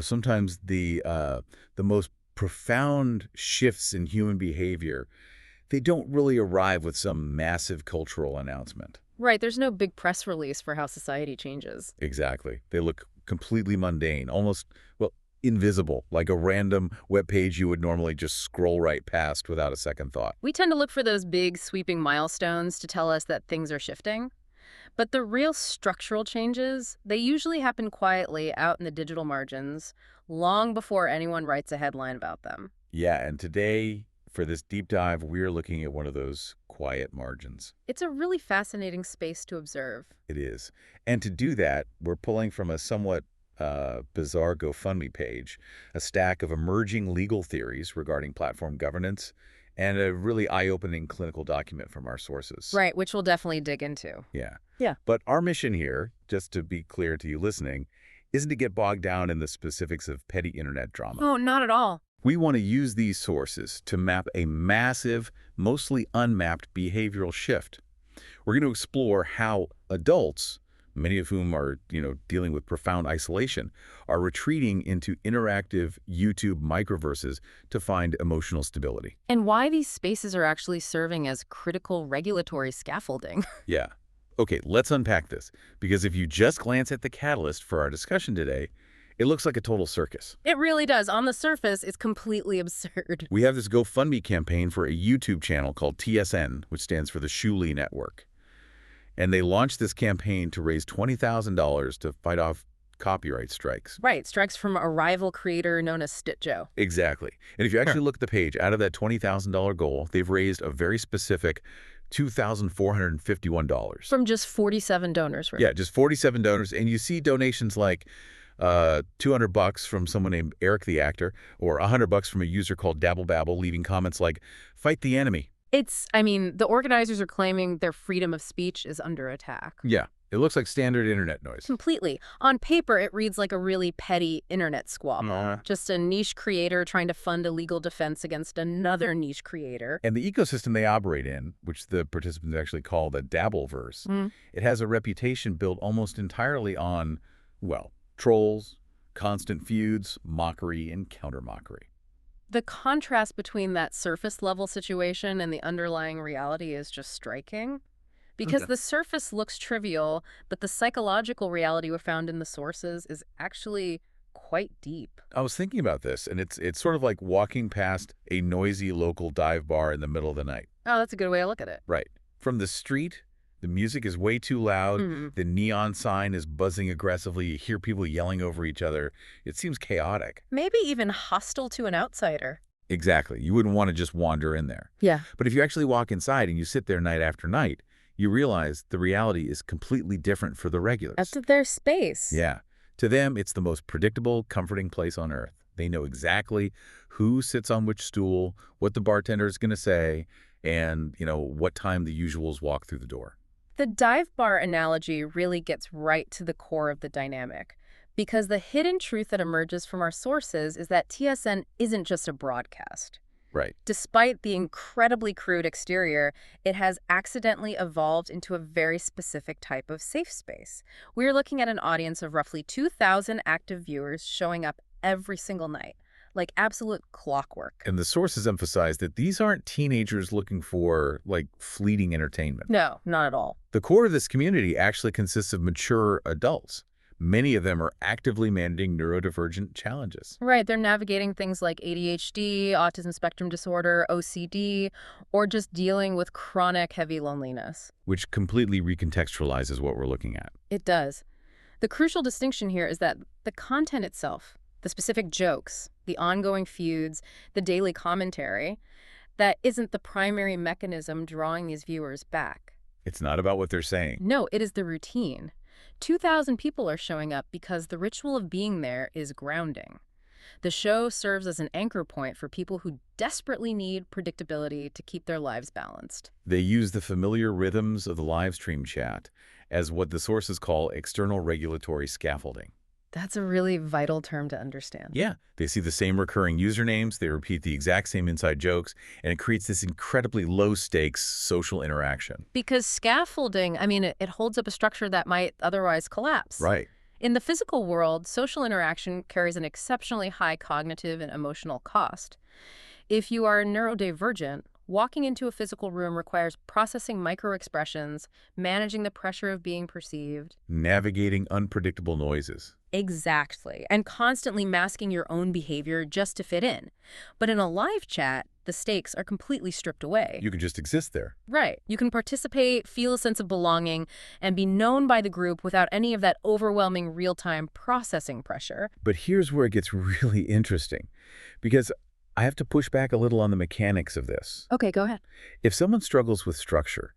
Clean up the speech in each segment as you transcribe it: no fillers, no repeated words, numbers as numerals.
Sometimes the most profound shifts in human behavior, they don't really arrive with some massive cultural announcement. Right, there's no big press release for how society changes. Exactly. They look completely mundane, almost, well, invisible, like a random web page you would normally just scroll right past without a second thought. We tend to look for those big, sweeping milestones to tell us that things are shifting. But the real structural changes, they usually happen quietly out in the digital margins, long before anyone writes a headline about them. Yeah, and today, for this deep dive, we're looking at one of those quiet margins. It's a really fascinating space to observe. It is. And to do that, we're pulling from a somewhat bizarre GoFundMe page, a stack of emerging legal theories regarding platform governance, and a really eye-opening clinical document from our sources. Right, which we'll definitely dig into. Yeah. Yeah. But our mission here, just to be clear to you listening, isn't to get bogged down in the specifics of petty internet drama. Oh, not at all. We want to use these sources to map a massive, mostly unmapped behavioral shift. We're going to explore how adults, many of whom are, dealing with profound isolation, are retreating into interactive YouTube microverses to find emotional stability. And why these spaces are actually serving as critical regulatory scaffolding. Yeah. Okay, let's unpack this, because if you just glance at the catalyst for our discussion today, it looks like a total circus. It really does. On the surface, it's completely absurd. We have this GoFundMe campaign for a YouTube channel called TSN, which stands for the Shuli Network. And they launched this campaign to raise $20,000 to fight off copyright strikes. Right, strikes from a rival creator known as Stitjo. Exactly. And if you actually look at the page, out of that $20,000 goal, they've raised a very specific $2,451. From just 47 donors, right? Yeah, just 47 donors. And you see donations like $200 from someone named Eric the Actor, or $100 from a user called Dabbleverse, leaving comments like, "Fight the enemy." The organizers are claiming their freedom of speech is under attack. Yeah, it looks like standard internet noise. Completely. On paper, it reads like a really petty internet squabble. Just a niche creator trying to fund a legal defense against another niche creator. And the ecosystem they operate in, which the participants actually call the Dabbleverse, it has a reputation built almost entirely on, well, trolls, constant feuds, mockery, and counter-mockery. The contrast between that surface-level situation and the underlying reality is just striking. Because the surface looks trivial, but the psychological reality we found in the sources is actually quite deep. I was thinking about this, and it's sort of like walking past a noisy local dive bar in the middle of the night. Oh, that's a good way to look at it. Right. From the street, the music is way too loud. The neon sign is buzzing aggressively. You hear people yelling over each other. It seems chaotic. Maybe even hostile to an outsider. Exactly. You wouldn't want to just wander in there. Yeah. But if you actually walk inside and you sit there night after night, you realize the reality is completely different for the regulars. That's their space. Yeah. To them, it's the most predictable, comforting place on earth. They know exactly who sits on which stool, what the bartender is going to say, and, what time the usuals walk through the door. The dive bar analogy really gets right to the core of the dynamic, because the hidden truth that emerges from our sources is that TSN isn't just a broadcast. Right. Despite the incredibly crude exterior, it has accidentally evolved into a very specific type of safe space. We're looking at an audience of roughly 2,000 active viewers showing up every single night, like absolute clockwork. And the sources emphasize that these aren't teenagers looking for, fleeting entertainment. No, not at all. The core of this community actually consists of mature adults. Many of them are actively managing neurodivergent challenges. Right, they're navigating things like ADHD, autism spectrum disorder, OCD, or just dealing with chronic heavy loneliness. Which completely recontextualizes what we're looking at. It does. The crucial distinction here is that the content itself, the specific jokes, the ongoing feuds, the daily commentary, that isn't the primary mechanism drawing these viewers back. It's not about what they're saying. No, it is the routine. 2,000 people are showing up because the ritual of being there is grounding. The show serves as an anchor point for people who desperately need predictability to keep their lives balanced. They use the familiar rhythms of the live stream chat as what the sources call external regulatory scaffolding. That's a really vital term to understand. Yeah, they see the same recurring usernames, they repeat the exact same inside jokes, and it creates this incredibly low-stakes social interaction. Because scaffolding, it holds up a structure that might otherwise collapse. Right. In the physical world, social interaction carries an exceptionally high cognitive and emotional cost. If you are neurodivergent, walking into a physical room requires processing microexpressions, managing the pressure of being perceived. Navigating unpredictable noises. Exactly. And constantly masking your own behavior just to fit in. But in a live chat, the stakes are completely stripped away. You can just exist there. Right. You can participate, feel a sense of belonging, and be known by the group without any of that overwhelming real-time processing pressure. But here's where it gets really interesting, because I have to push back a little on the mechanics of this. Okay, go ahead. If someone struggles with structure,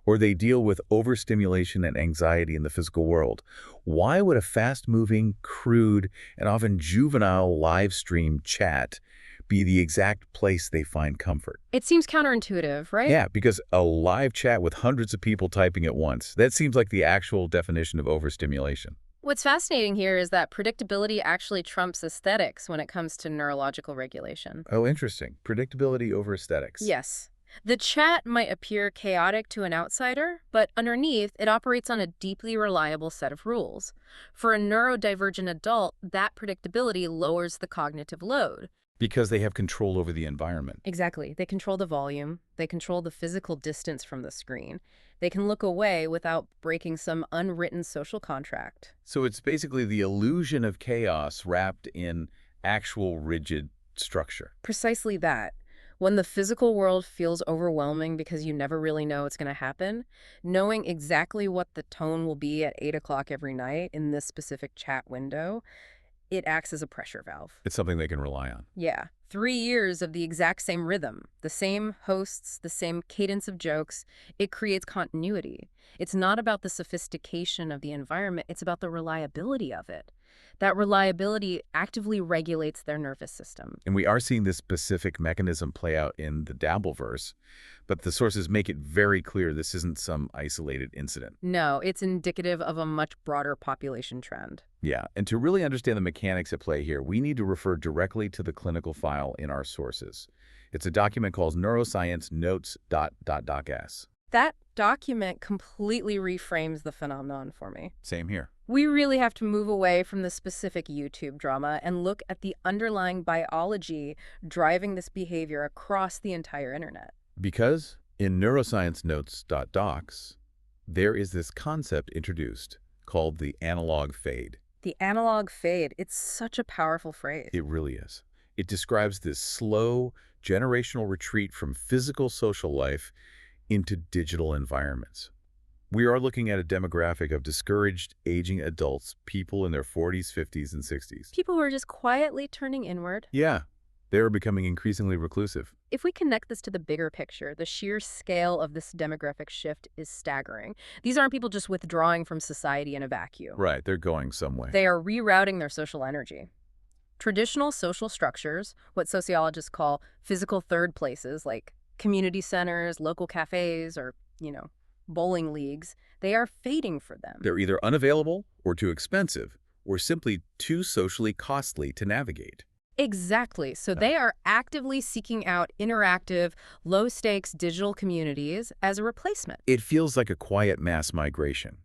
or they deal with overstimulation and anxiety in the physical world, why would a fast-moving, crude, and often juvenile live stream chat be the exact place they find comfort? It seems counterintuitive, right? Yeah, because a live chat with hundreds of people typing at once, that seems like the actual definition of overstimulation. What's fascinating here is that predictability actually trumps aesthetics when it comes to neurological regulation. Oh, interesting. Predictability over aesthetics. Yes. The chat might appear chaotic to an outsider, but underneath, it operates on a deeply reliable set of rules. For a neurodivergent adult, that predictability lowers the cognitive load. Because they have control over the environment. Exactly. They control the volume. They control the physical distance from the screen. They can look away without breaking some unwritten social contract. So it's basically the illusion of chaos wrapped in actual rigid structure. Precisely that. When the physical world feels overwhelming because you never really know what's going to happen, knowing exactly what the tone will be at 8 o'clock every night in this specific chat window, it acts as a pressure valve. It's something they can rely on. Yeah. 3 years of the exact same rhythm, the same hosts, the same cadence of jokes. It creates continuity. It's not about the sophistication of the environment, it's about the reliability of it. That reliability actively regulates their nervous system. And we are seeing this specific mechanism play out in the Dabbleverse, but the sources make it very clear this isn't some isolated incident. No, it's indicative of a much broader population trend. Yeah, and to really understand the mechanics at play here, we need to refer directly to the clinical file in our sources. It's a document called Neuroscience Notes.s. That document completely reframes the phenomenon for me. Same here. We really have to move away from the specific YouTube drama and look at the underlying biology driving this behavior across the entire internet. Because in Neuroscience Notes.docs, there is this concept introduced called the analog fade. The analog fade, it's such a powerful phrase. It really is. It describes this slow, generational retreat from physical social life into digital environments. We are looking at a demographic of discouraged, aging adults, people in their 40s, 50s, and 60s. People who are just quietly turning inward. Yeah, they're becoming increasingly reclusive. If we connect this to the bigger picture, the sheer scale of this demographic shift is staggering. These aren't people just withdrawing from society in a vacuum. Right, they're going some way. They are rerouting their social energy. Traditional social structures, what sociologists call physical third places, like community centers, local cafes, or, bowling leagues, they are fading for them. They're either unavailable or too expensive or simply too socially costly to navigate. Exactly. So they are actively seeking out interactive, low-stakes digital communities as a replacement. It feels like a quiet mass migration.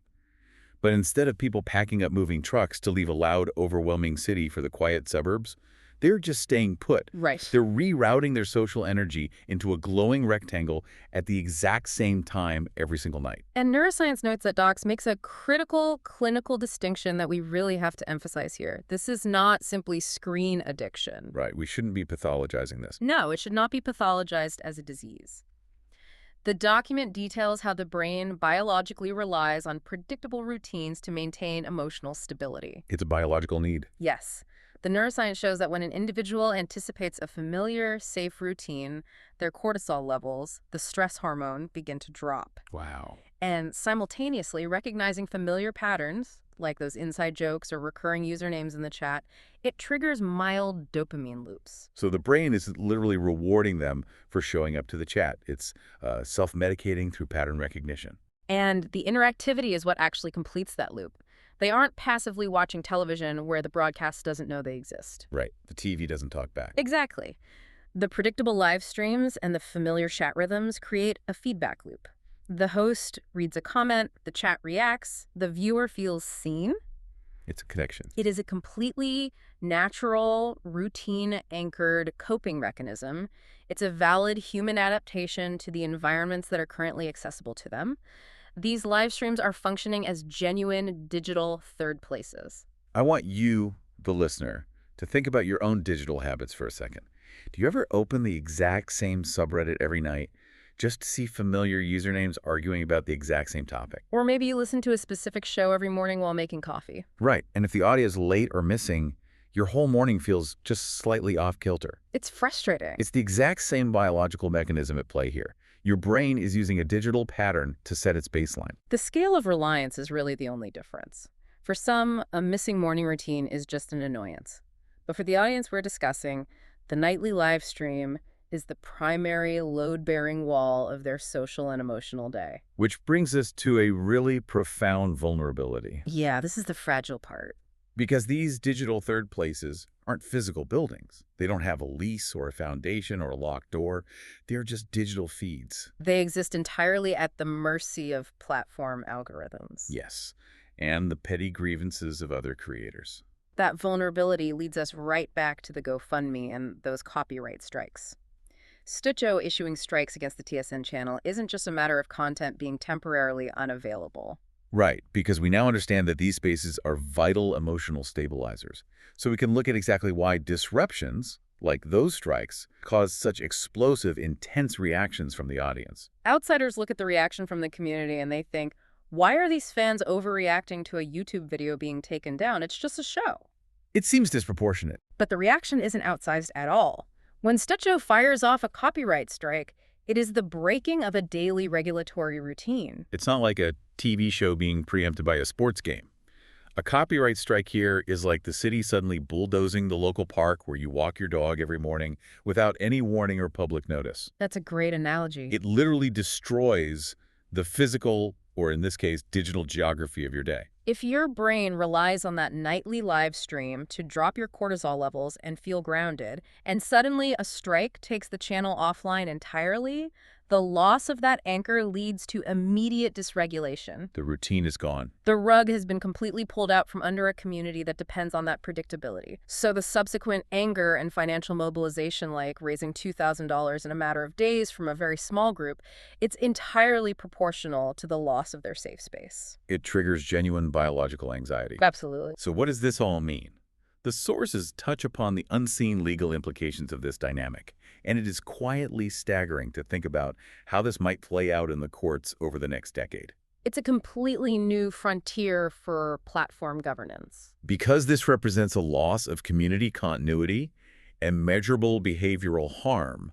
But instead of people packing up moving trucks to leave a loud, overwhelming city for the quiet suburbs, they're just staying put. Right. They're rerouting their social energy into a glowing rectangle at the exact same time every single night. And Neuroscience Notes.docs makes a critical clinical distinction that we really have to emphasize here. This is not simply screen addiction. Right. We shouldn't be pathologizing this. No, it should not be pathologized as a disease. The document details how the brain biologically relies on predictable routines to maintain emotional stability. It's a biological need. Yes. The neuroscience shows that when an individual anticipates a familiar, safe routine, their cortisol levels, the stress hormone, begin to drop. Wow. And simultaneously, recognizing familiar patterns, like those inside jokes or recurring usernames in the chat, it triggers mild dopamine loops. So the brain is literally rewarding them for showing up to the chat. It's self-medicating through pattern recognition. And the interactivity is what actually completes that loop. They aren't passively watching television where the broadcast doesn't know they exist. Right. The TV doesn't talk back. Exactly. The predictable live streams and the familiar chat rhythms create a feedback loop. The host reads a comment, the chat reacts, the viewer feels seen. It's a connection. It is a completely natural, routine-anchored coping mechanism. It's a valid human adaptation to the environments that are currently accessible to them. These live streams are functioning as genuine digital third places. I want you, the listener, to think about your own digital habits for a second. Do you ever open the exact same subreddit every night just to see familiar usernames arguing about the exact same topic? Or maybe you listen to a specific show every morning while making coffee. Right, and if the audio is late or missing, your whole morning feels just slightly off kilter. It's frustrating. It's the exact same biological mechanism at play here. Your brain is using a digital pattern to set its baseline. The scale of reliance is really the only difference. For some, a missing morning routine is just an annoyance. But for the audience we're discussing, the nightly live stream is the primary load-bearing wall of their social and emotional day. Which brings us to a really profound vulnerability. Yeah, this is the fragile part. Because these digital third places aren't physical buildings. They don't have a lease or a foundation or a locked door. They're just digital feeds. They exist entirely at the mercy of platform algorithms. Yes, and the petty grievances of other creators. That vulnerability leads us right back to the GoFundMe and those copyright strikes. Stitcho issuing strikes against the TSN channel isn't just a matter of content being temporarily unavailable. Right, because we now understand that these spaces are vital emotional stabilizers. So we can look at exactly why disruptions, like those strikes, cause such explosive, intense reactions from the audience. Outsiders look at the reaction from the community and they think, why are these fans overreacting to a YouTube video being taken down? It's just a show. It seems disproportionate. But the reaction isn't outsized at all. When Stitcho fires off a copyright strike, it is the breaking of a daily regulatory routine. It's not like a TV show being preempted by a sports game. A copyright strike here is like the city suddenly bulldozing the local park where you walk your dog every morning without any warning or public notice. That's a great analogy. It literally destroys the physical, or in this case, digital geography of your day. If your brain relies on that nightly live stream to drop your cortisol levels and feel grounded, and suddenly a strike takes the channel offline entirely, the loss of that anchor leads to immediate dysregulation. The routine is gone. The rug has been completely pulled out from under a community that depends on that predictability. So the subsequent anger and financial mobilization, like raising $2,000 in a matter of days from a very small group, it's entirely proportional to the loss of their safe space. It triggers genuine biological anxiety. Absolutely. So what does this all mean? The sources touch upon the unseen legal implications of this dynamic, and it is quietly staggering to think about how this might play out in the courts over the next decade. It's a completely new frontier for platform governance. Because this represents a loss of community continuity and measurable behavioral harm,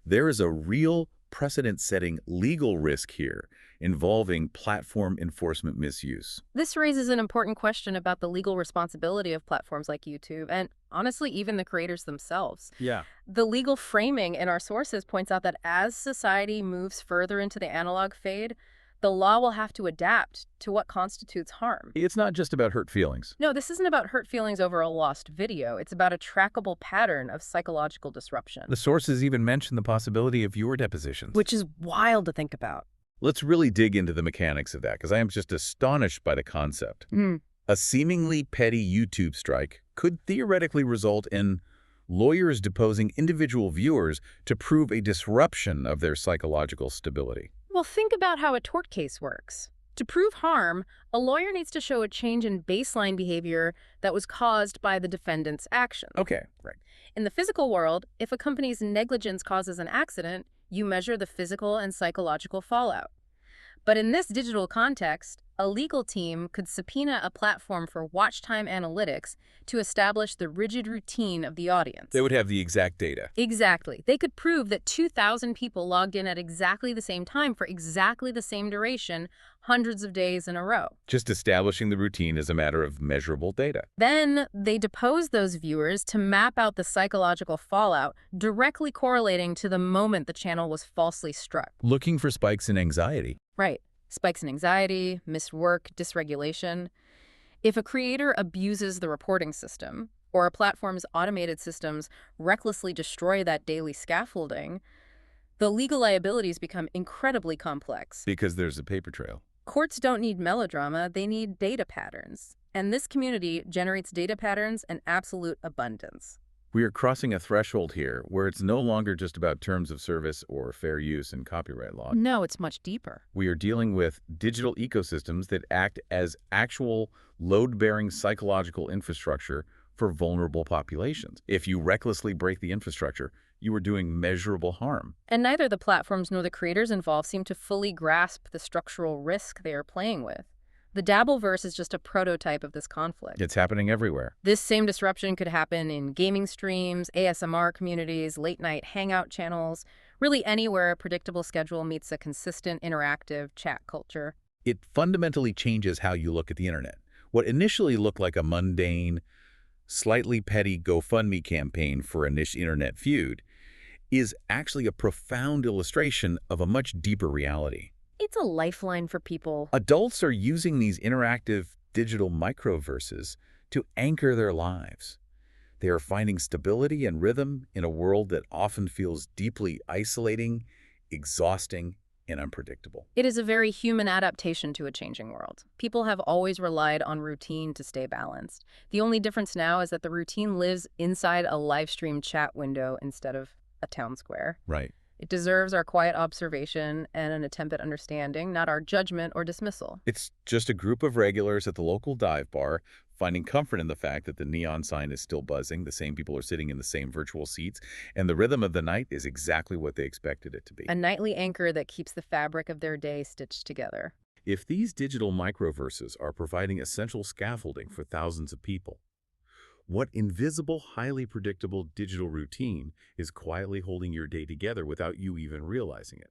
there is a real precedent-setting legal risk here involving platform enforcement misuse. This raises an important question about the legal responsibility of platforms like YouTube and, honestly, even the creators themselves. Yeah. The legal framing in our sources points out that as society moves further into the analog fade, the law will have to adapt to what constitutes harm. It's not just about hurt feelings. No, this isn't about hurt feelings over a lost video. It's about a trackable pattern of psychological disruption. The sources even mention the possibility of viewer depositions. Which is wild to think about. Let's really dig into the mechanics of that, because I am just astonished by the concept. A seemingly petty YouTube strike could theoretically result in lawyers deposing individual viewers to prove a disruption of their psychological stability. Well, think about how a tort case works. To prove harm, a lawyer needs to show a change in baseline behavior that was caused by the defendant's actions. Okay, right. In the physical world, if a company's negligence causes an accident, you measure the physical and psychological fallout. But in this digital context, a legal team could subpoena a platform for watch time analytics to establish the rigid routine of the audience. They would have the exact data. Exactly. They could prove that 2,000 people logged in at exactly the same time for exactly the same duration, hundreds of days in a row. Just establishing the routine is a matter of measurable data. Then they depose those viewers to map out the psychological fallout, directly correlating to the moment the channel was falsely struck. Looking for spikes in anxiety. Right. Spikes in anxiety, missed work, dysregulation. If a creator abuses the reporting system, or a platform's automated systems recklessly destroy that daily scaffolding, the legal liabilities become incredibly complex. Because there's a paper trail. Courts don't need melodrama, they need data patterns. And this community generates data patterns in absolute abundance. We are crossing a threshold here where it's no longer just about terms of service or fair use and copyright law. No, it's much deeper. We are dealing with digital ecosystems that act as actual load-bearing psychological infrastructure for vulnerable populations. If you recklessly break the infrastructure, you are doing measurable harm. And neither the platforms nor the creators involved seem to fully grasp the structural risk they are playing with. The Dabbleverse is just a prototype of this conflict. It's happening everywhere. This same disruption could happen in gaming streams, ASMR communities, late-night Hangout channels, really anywhere a predictable schedule meets a consistent, interactive chat culture. It fundamentally changes how you look at the internet. What initially looked like a mundane, slightly petty GoFundMe campaign for a niche internet feud is actually a profound illustration of a much deeper reality. It's a lifeline for people. Adults are using these interactive digital microverses to anchor their lives. They are finding stability and rhythm in a world that often feels deeply isolating, exhausting, and unpredictable. It is a very human adaptation to a changing world. People have always relied on routine to stay balanced. The only difference now is that the routine lives inside a live stream chat window instead of a town square. Right. It deserves our quiet observation and an attempt at understanding, not our judgment or dismissal. It's just a group of regulars at the local dive bar finding comfort in the fact that the neon sign is still buzzing, the same people are sitting in the same virtual seats, and the rhythm of the night is exactly what they expected it to be. A nightly anchor that keeps the fabric of their day stitched together. If these digital microverses are providing essential scaffolding for thousands of people, what invisible, highly predictable digital routine is quietly holding your day together without you even realizing it?